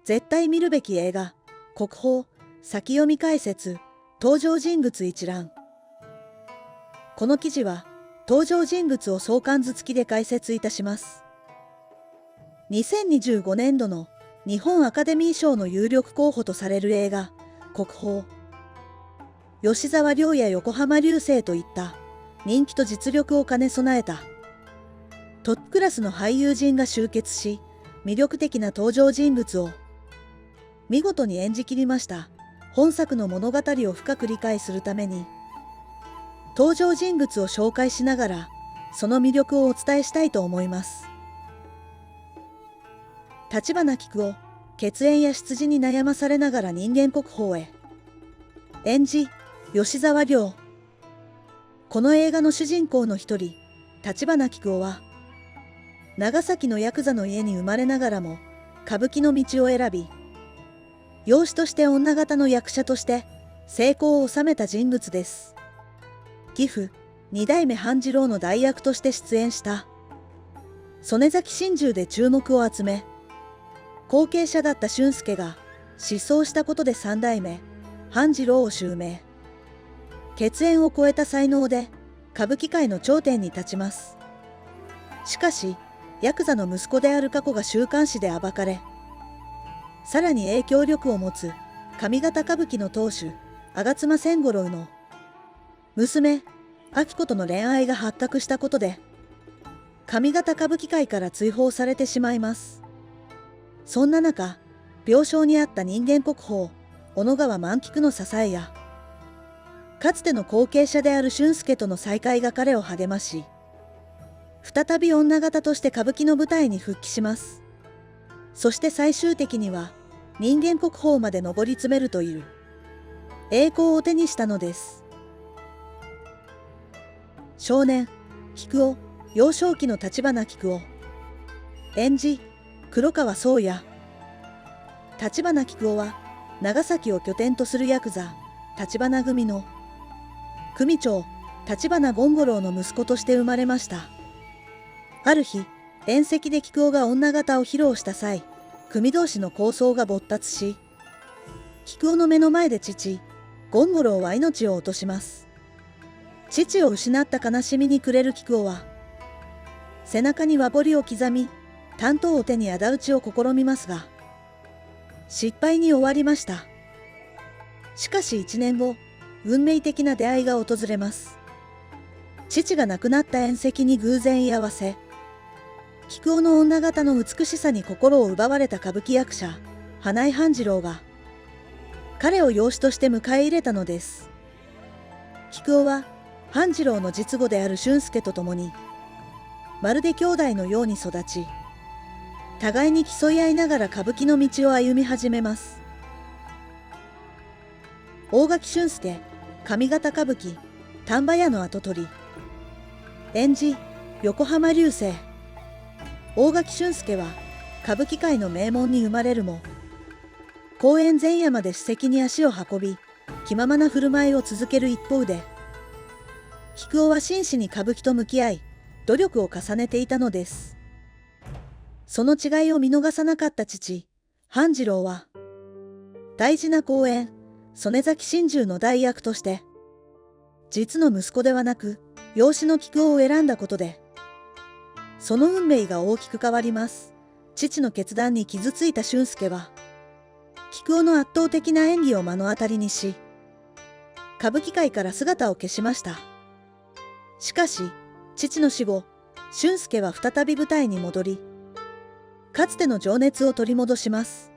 絶対見るべき映画、国宝、先読み解説、登場人物一覧。この記事は、登場人物を相関図付きで解説いたします。2025年度の日本アカデミー賞の有力候補とされる映画、国宝。吉沢亮や横浜流星といった人気と実力を兼ね備えたトップクラスの俳優陣が集結し、魅力的な登場人物を見事に演じきりました。本作の物語を深く理解するために、登場人物を紹介しながら、その魅力をお伝えしたいと思います。橘菊夫、血縁や出自に悩まされながら人間国宝へ。演じ、吉沢亮。この映画の主人公の一人、橘菊夫は、長崎のヤクザの家に生まれながらも、歌舞伎の道を選び、養子として女形の役者として成功を収めた人物です。義父、二代目半次郎の代役として出演した。曽根崎心中で注目を集め、後継者だった俊介が失踪したことで三代目半次郎を襲名。血縁を超えた才能で歌舞伎界の頂点に立ちます。しかし、ヤクザの息子である過去が週刊誌で暴かれ、さらに影響力を持つ上方歌舞伎の当主、吾妻千五郎の娘、明子との恋愛が発覚したことで、上方歌舞伎界から追放されてしまいます。そんな中、病床にあった人間国宝、小野川万菊の支えや、かつての後継者である俊介との再会が彼を励まし、再び女形として歌舞伎の舞台に復帰します。そして最終的には人間国宝まで上り詰めるという栄光を手にしたのです。少年、菊夫、幼少期の橘菊夫。演じ、黒川宗也。橘菊夫は長崎を拠点とするヤクザ、橘組の組長、橘権五郎の息子として生まれました。ある日、宴席で菊夫が女形を披露した際、組同士の抗争が勃発し、菊夫の目の前で父、権五郎は命を落とします。父を失った悲しみに暮れる菊夫は、背中に和彫りを刻み、短刀を手に仇討ちを試みますが、失敗に終わりました。しかし1年後、運命的な出会いが訪れます。父が亡くなった宴席に偶然居合わせ、菊夫の女形の美しさに心を奪われた歌舞伎役者、花井半次郎が、彼を養子として迎え入れたのです。菊夫は、半次郎の実母である俊介と共に、まるで兄弟のように育ち、互いに競い合いながら歌舞伎の道を歩み始めます。大垣俊介、上方歌舞伎、丹波屋の跡取り。演じ、横浜流星。大垣俊介は歌舞伎界の名門に生まれるも、公演前夜まで史跡に足を運び、気ままな振る舞いを続ける一方で、菊夫は真摯に歌舞伎と向き合い、努力を重ねていたのです。その違いを見逃さなかった父、半次郎は、大事な公演、曽根崎心中の代役として、実の息子ではなく、養子の菊夫を選んだことで、その運命が大きく変わります。父の決断に傷ついた俊介は、菊夫の圧倒的な演技を目の当たりにし、歌舞伎界から姿を消しました。しかし、父の死後、俊介は再び舞台に戻り、かつての情熱を取り戻します。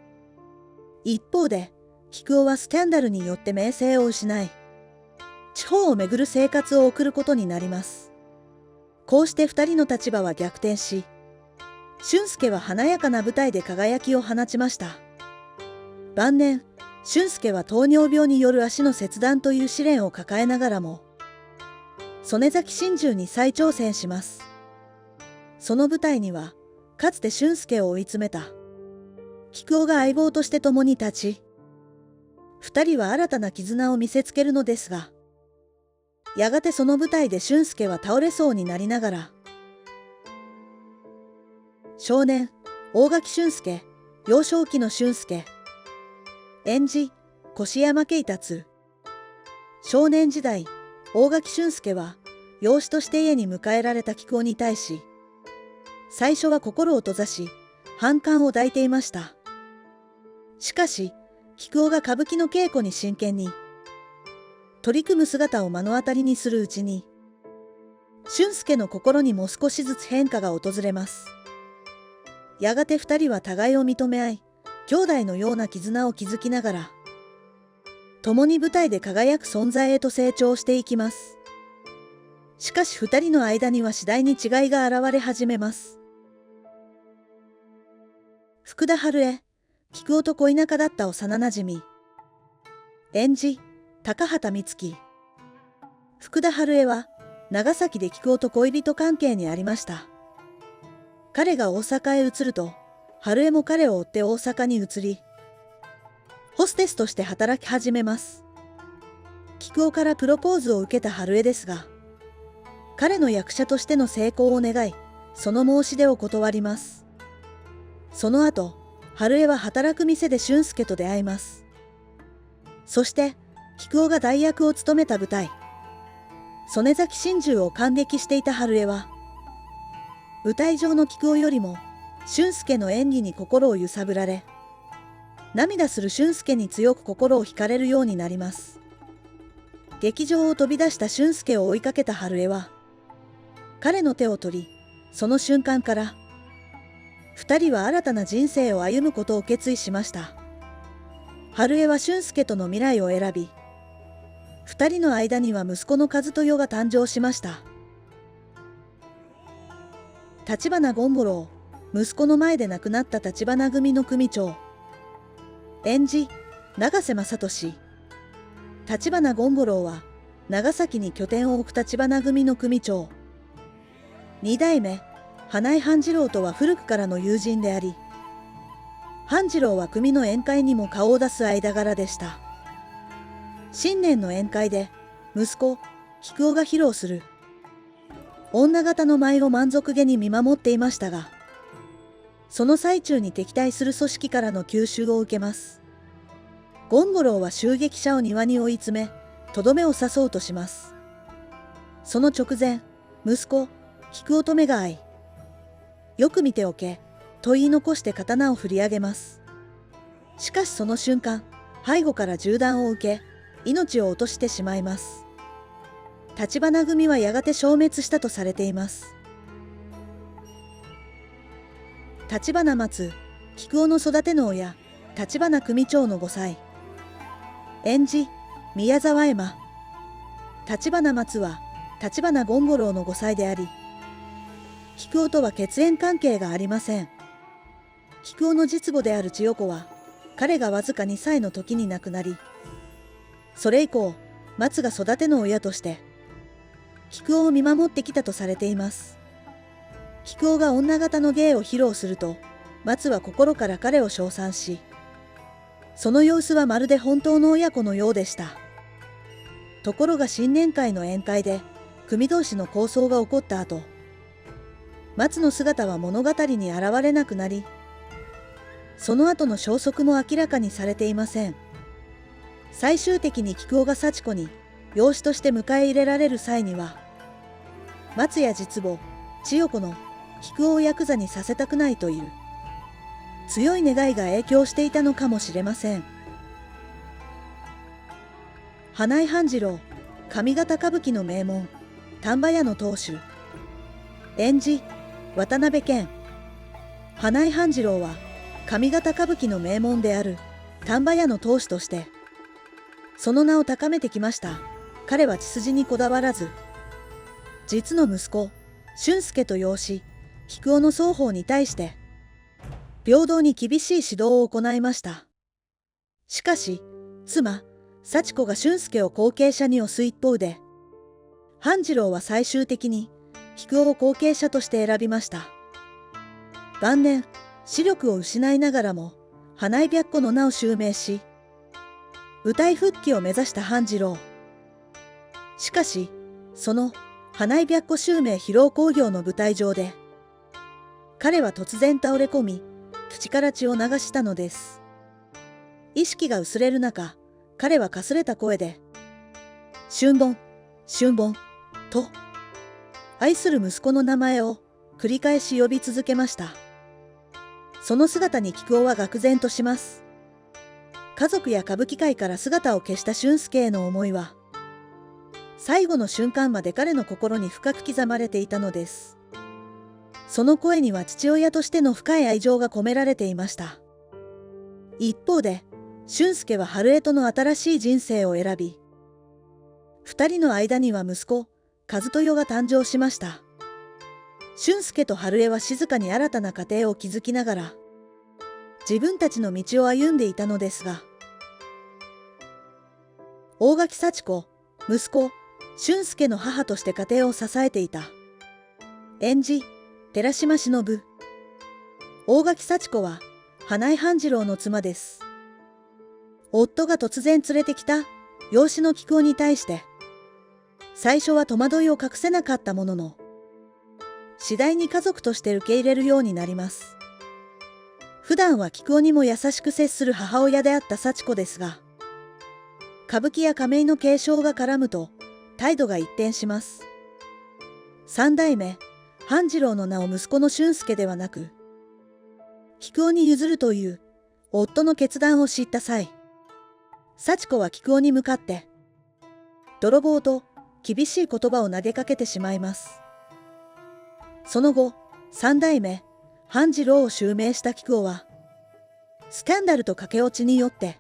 一方で、菊夫はスキャンダルによって名声を失い、地方を巡る生活を送ることになります。こうして二人の立場は逆転し、俊介は華やかな舞台で輝きを放ちました。晩年、俊介は糖尿病による足の切断という試練を抱えながらも、曽根崎心中に再挑戦します。その舞台には、かつて俊介を追い詰めた菊夫が相棒として共に立ち、二人は新たな絆を見せつけるのですが、やがてその舞台で俊介は倒れそうになりながら、少年、大垣俊介、幼少期の俊介。演じ、越山慶達。少年時代、大垣俊介は、養子として家に迎えられた菊男に対し、最初は心を閉ざし、反感を抱いていました。しかし、菊男が歌舞伎の稽古に真剣に取り組む姿を目の当たりにするうちに、俊介の心にも少しずつ変化が訪れます。やがて二人は互いを認め合い、兄弟のような絆を築きながら、共に舞台で輝く存在へと成長していきます。しかし二人の間には次第に違いが現れ始めます。福田春江、菊男と恋仲だった幼なじみ。演じ、高畑充希。福田春江は、長崎で菊男と恋人関係にありました。彼が大阪へ移ると、春江も彼を追って大阪に移り、ホステスとして働き始めます。菊男からプロポーズを受けた春江ですが、彼の役者としての成功を願い、その申し出を断ります。その後、春江は働く店で俊介と出会います。そして、菊男が代役を務めた舞台、曽根崎心中を感激していた春江は、舞台上の菊男よりも、俊介の演技に心を揺さぶられ、涙する俊介に強く心を惹かれるようになります。劇場を飛び出した俊介を追いかけた春江は、彼の手を取り、その瞬間から、二人は新たな人生を歩むことを決意しました。春江は俊介との未来を選び、二人の間には息子の和豊が誕生しました。橘権五郎、息子の前で亡くなった橘組の組長。演じ、永瀬正敏。橘権五郎は、長崎に拠点を置く橘組の組長。二代目、花井半次郎とは古くからの友人であり、半次郎は組の宴会にも顔を出す間柄でした。新年の宴会で、息子、菊男が披露する、女形の舞を満足げに見守っていましたが、その最中に敵対する組織からの急襲を受けます。権五郎は襲撃者を庭に追い詰め、とどめを刺そうとします。その直前、息子、菊男と目が合い、よく見ておけ、と言い残して刀を振り上げます。しかしその瞬間、背後から銃弾を受け、命を落としてしまいます。橘組はやがて消滅したとされています。橘松、菊男の育ての親、橘組長の5歳。演じ、宮沢エマ。橘松は、橘権五郎の5歳であり、菊男とは血縁関係がありません。菊男の実母である千代子は、彼がわずか2歳の時に亡くなり、それ以降、松が育ての親として、菊男を見守ってきたとされています。菊男が女形の芸を披露すると、松は心から彼を称賛し、その様子はまるで本当の親子のようでした。ところが新年会の宴会で、組同士の抗争が起こった後、松の姿は物語に現れなくなり、その後の消息も明らかにされていません。最終的に菊男が幸子に養子として迎え入れられる際には、松や実母、千代子の菊男をヤクザにさせたくないという強い願いが影響していたのかもしれません。花井半次郎、上方歌舞伎の名門、丹波屋の当主。演じ、渡辺謙。花井半次郎は、上方歌舞伎の名門である丹波屋の当主として、その名を高めてきました。彼は血筋にこだわらず、実の息子、俊介と養子、菊男の双方に対して、平等に厳しい指導を行いました。しかし、妻、幸子が俊介を後継者に推す一方で、半次郎は最終的に菊男を後継者として選びました。晩年、視力を失いながらも、花井白子の名を襲名し、舞台復帰を目指した半次郎。しかし、その花井白子襲名披露興行の舞台上で、彼は突然倒れ込み、口から血を流したのです。意識が薄れる中、彼はかすれた声で、春本、春本、と、愛する息子の名前を繰り返し呼び続けました。その姿に菊男は愕然とします。家族や歌舞伎界から姿を消した俊介への思いは、最後の瞬間まで彼の心に深く刻まれていたのです。その声には父親としての深い愛情が込められていました。一方で、俊介は春江との新しい人生を選び、二人の間には息子、和豊が誕生しました。俊介と春江は静かに新たな家庭を築きながら、自分たちの道を歩んでいたのですが、大垣幸子、息子、俊介の母として家庭を支えていた。演じ、寺島しのぶ。大垣幸子は、花井半次郎の妻です。夫が突然連れてきた養子の菊男に対して、最初は戸惑いを隠せなかったものの、次第に家族として受け入れるようになります。普段は菊男にも優しく接する母親であった幸子ですが、歌舞伎や亀井の継承が絡むと態度が一転します。三代目半次郎の名を息子の俊介ではなく、菊男に譲るという夫の決断を知った際、幸子は菊男に向かって、泥棒と厳しい言葉を投げかけてしまいます。その後、三代目半次郎を襲名した菊男は、スキャンダルと駆け落ちによって、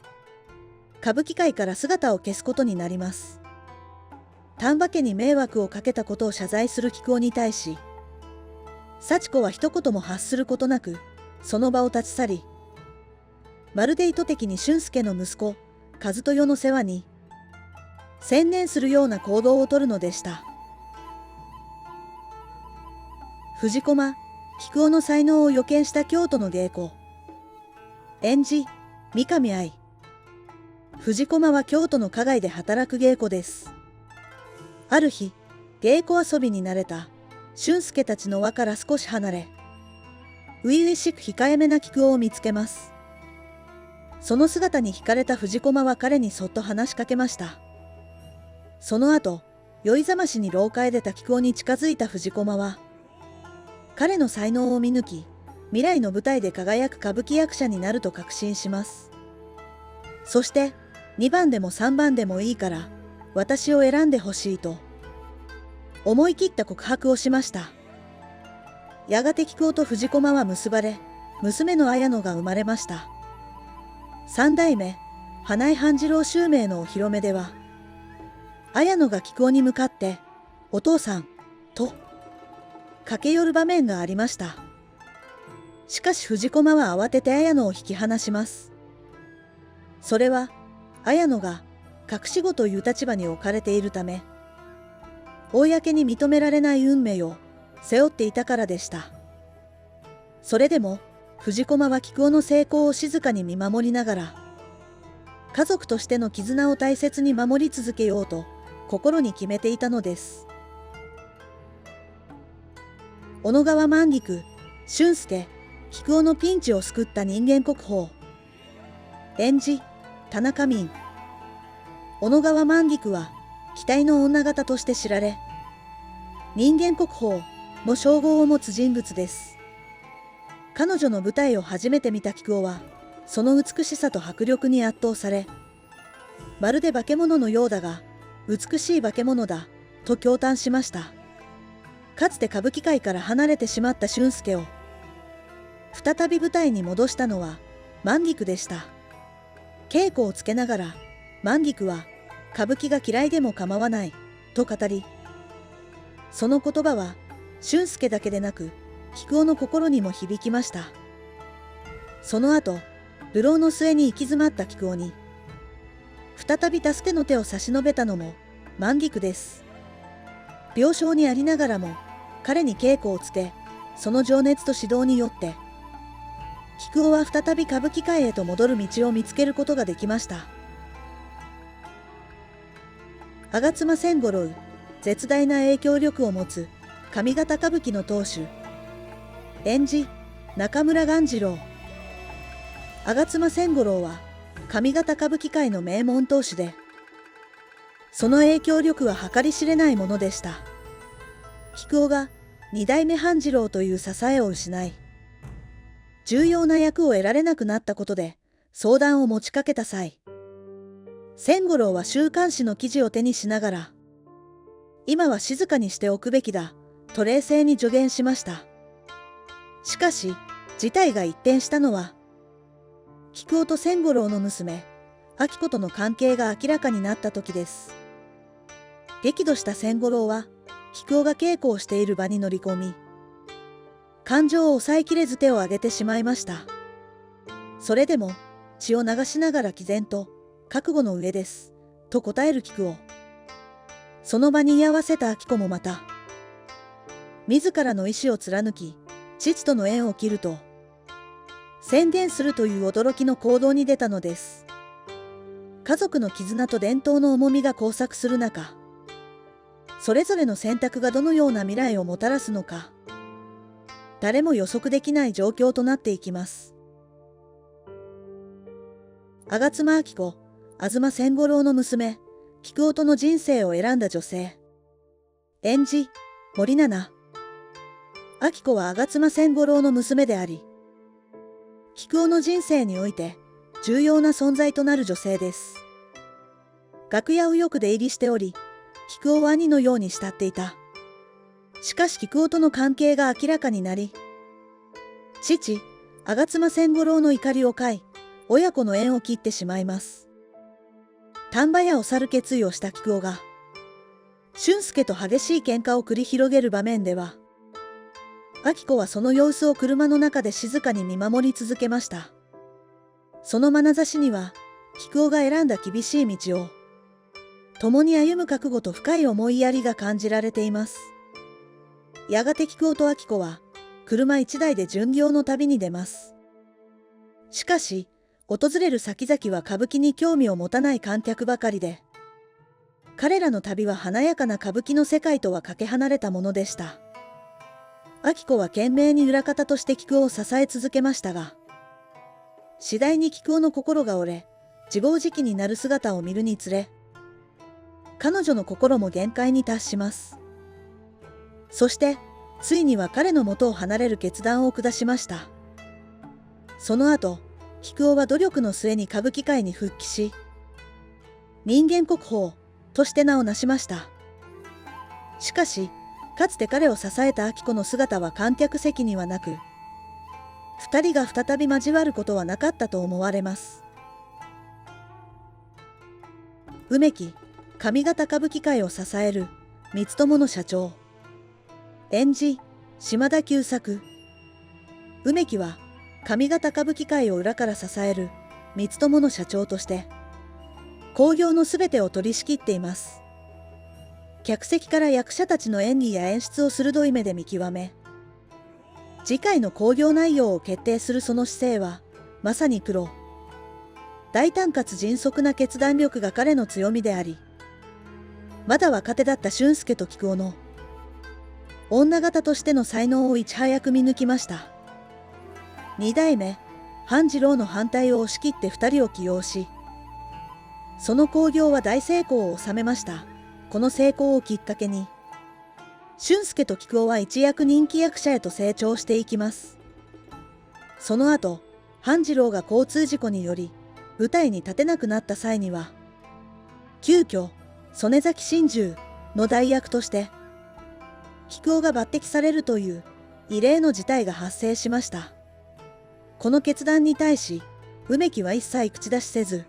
歌舞伎界から姿を消すことになります。丹波家に迷惑をかけたことを謝罪する菊男に対し、幸子は一言も発することなく、その場を立ち去り、まるで意図的に俊介の息子、和豊の世話に、専念するような行動をとるのでした。藤駒、菊男の才能を予見した京都の芸妓。演じ、三上愛。藤駒は京都の花街で働く芸妓です。ある日、芸妓遊びに慣れた俊介たちの輪から少し離れ、初々しく控えめな菊男を見つけます。その姿に惹かれた藤駒は彼にそっと話しかけました。その後、酔いざましに廊下へ出た菊男に近づいた藤駒は、彼の才能を見抜き、未来の舞台で輝く歌舞伎役者になると確信します。そして、2番でも3番でもいいから、私を選んでほしいと、思い切った告白をしました。やがて菊男と藤駒は結ばれ、娘の綾乃が生まれました。三代目、花井半次郎襲名のお披露目では、綾乃が菊男に向かって、お父さん、と、駆け寄る場面がありました。しかし藤駒は慌てて綾乃を引き離します。それは、綾乃が隠し子という立場に置かれているため、公に認められない運命を背負っていたからでした。それでも、藤駒は菊男の成功を静かに見守りながら、家族としての絆を大切に守り続けようと心に決めていたのです。小野川万菊、俊介、菊男のピンチを救った人間国宝。演じ、田中泯。小野川万菊は、期待の女形として知られ、人間国宝の称号を持つ人物です。彼女の舞台を初めて見た菊男は、その美しさと迫力に圧倒され、まるで化け物のようだが、美しい化け物だ、と驚嘆しました。かつて歌舞伎界から離れてしまった俊介を、再び舞台に戻したのは万菊でした。稽古をつけながら、万菊は歌舞伎が嫌いでも構わない、と語り、その言葉は俊介だけでなく、菊男の心にも響きました。その後、流浪の末に行き詰まった菊男に、再び助けの手を差し伸べたのも万菊です。病床にありながらも、彼に稽古をつけ、その情熱と指導によって、菊男は再び歌舞伎界へと戻る道を見つけることができました。吾妻千五郎、絶大な影響力を持つ上方歌舞伎の当主。演じ、中村鴈治郎。吾妻千五郎は上方歌舞伎界の名門当主で、その影響力は計り知れないものでした。菊男が二代目半次郎という支えを失い、重要な役を得られなくなったことで相談を持ちかけた際、千五郎は週刊誌の記事を手にしながら、今は静かにしておくべきだと冷静に助言しました。しかし事態が一転したのは、菊男と千五郎の娘明子との関係が明らかになった時です。激怒した千五郎は菊男が稽古をしている場に乗り込み、感情を抑えきれず手を挙げてしまいました。それでも血を流しながら毅然と覚悟の上ですと答える菊男。その場に居合わせた明子もまた自らの意志を貫き父との縁を切ると宣言するという驚きの行動に出たのです。家族の絆と伝統の重みが交錯する中、それぞれの選択がどのような未来をもたらすのか、誰も予測できない状況となっていきます。吾妻明子、東千五郎の娘、菊男との人生を選んだ女性。演じ、森七菜。明子は吾妻千五郎の娘であり、菊男の人生において重要な存在となる女性です。楽屋右翼で入りしており、菊男は兄のように慕っていた。しかし菊男との関係が明らかになり、父、吾妻千五郎の怒りを買い、親子の縁を切ってしまいます。丹波屋を去る決意をした菊男が、俊介と激しい喧嘩を繰り広げる場面では、明子はその様子を車の中で静かに見守り続けました。その眼差しには、菊男が選んだ厳しい道を、共に歩む覚悟と深い思いやりが感じられています。やがて菊男と明子は、車一台で巡業の旅に出ます。しかし、訪れる先々は歌舞伎に興味を持たない観客ばかりで、彼らの旅は華やかな歌舞伎の世界とはかけ離れたものでした。明子は懸命に裏方として菊男を支え続けましたが、次第に菊男の心が折れ、自暴自棄になる姿を見るにつれ、彼女の心も限界に達します。そして、ついには彼の元を離れる決断を下しました。その後、菊男は努力の末に歌舞伎界に復帰し、人間国宝として名を成しました。しかし、かつて彼を支えた明子の姿は観客席にはなく、二人が再び交わることはなかったと思われます。梅木、上方歌舞伎界を支える光友の社長。演じ、島田久作。梅木は上方歌舞伎界を裏から支える光友の社長として、興行のすべてを取り仕切っています。客席から役者たちの演技や演出を鋭い目で見極め、次回の興行内容を決定するその姿勢は、まさにプロ。大胆かつ迅速な決断力が彼の強みであり、まだ若手だった俊介と菊男の女形としての才能をいち早く見抜きました。二代目、半次郎の反対を押し切って二人を起用し、その興行は大成功を収めました。この成功をきっかけに、俊介と菊男は一躍人気役者へと成長していきます。その後、半次郎が交通事故により舞台に立てなくなった際には、急遽曽根崎心中の代役として菊男が抜擢されるという異例の事態が発生しました。この決断に対し梅木は一切口出しせず、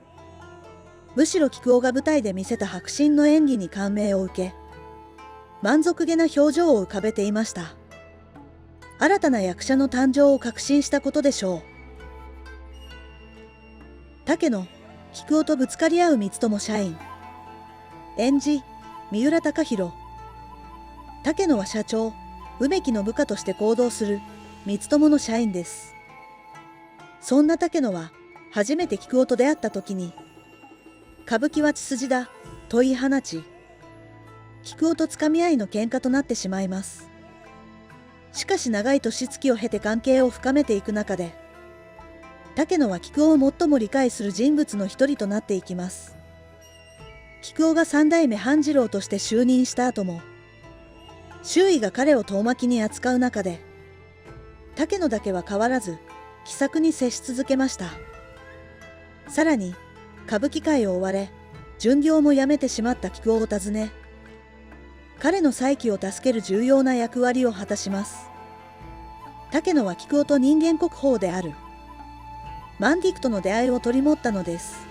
むしろ菊男が舞台で見せた迫真の演技に感銘を受け、満足げな表情を浮かべていました。新たな役者の誕生を確信したことでしょう。竹野、菊男とぶつかり合う光友社員。演じ、三浦貴大。竹野は社長、梅木の部下として行動する光友の社員です。そんな竹野は初めて菊男と出会った時に、歌舞伎は血筋だと言い放ち、菊男とつかみ合いの喧嘩となってしまいます。しかし長い年月を経て関係を深めていく中で、竹野は菊男を最も理解する人物の一人となっていきます。菊男が三代目半次郎として就任した後も、周囲が彼を遠巻きに扱う中で、竹野だけは変わらず気さくに接し続けました。さらに歌舞伎界を追われ、巡業も辞めてしまった菊男を訪ね、彼の再起を助ける重要な役割を果たします。竹野は菊男と人間国宝であるマンディクとの出会いを取り持ったのです。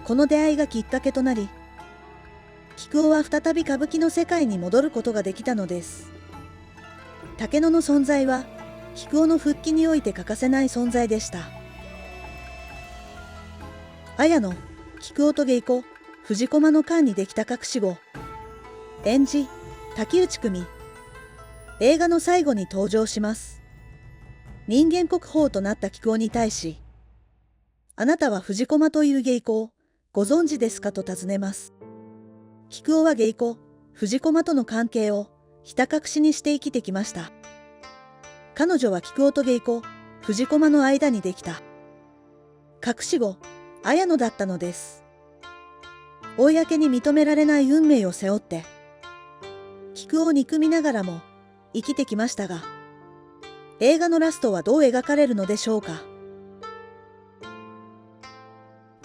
この出会いがきっかけとなり、菊男は再び歌舞伎の世界に戻ることができたのです。竹野の存在は菊男の復帰において欠かせない存在でした。綾野、菊男と芸妓、藤駒の間にできた隠し子、演じ、滝内久美。映画の最後に登場します。人間国宝となった菊男に対し、あなたは藤駒という芸妓をご存知ですかと尋ねます。菊男は芸妓、藤駒との関係をひた隠しにして生きてきました。彼女は菊男と芸妓、藤駒の間にできた隠し子、綾野だったのです。公に認められない運命を背負って、菊男を憎みながらも生きてきましたが、映画のラストはどう描かれるのでしょうか。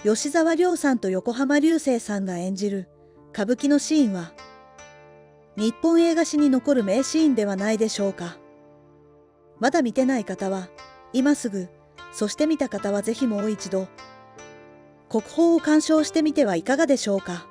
吉沢亮さんと横浜流星さんが演じる歌舞伎のシーンは、日本映画史に残る名シーンではないでしょうか。まだ見てない方は今すぐ、そして見た方はぜひもう一度、国宝を鑑賞してみてはいかがでしょうか。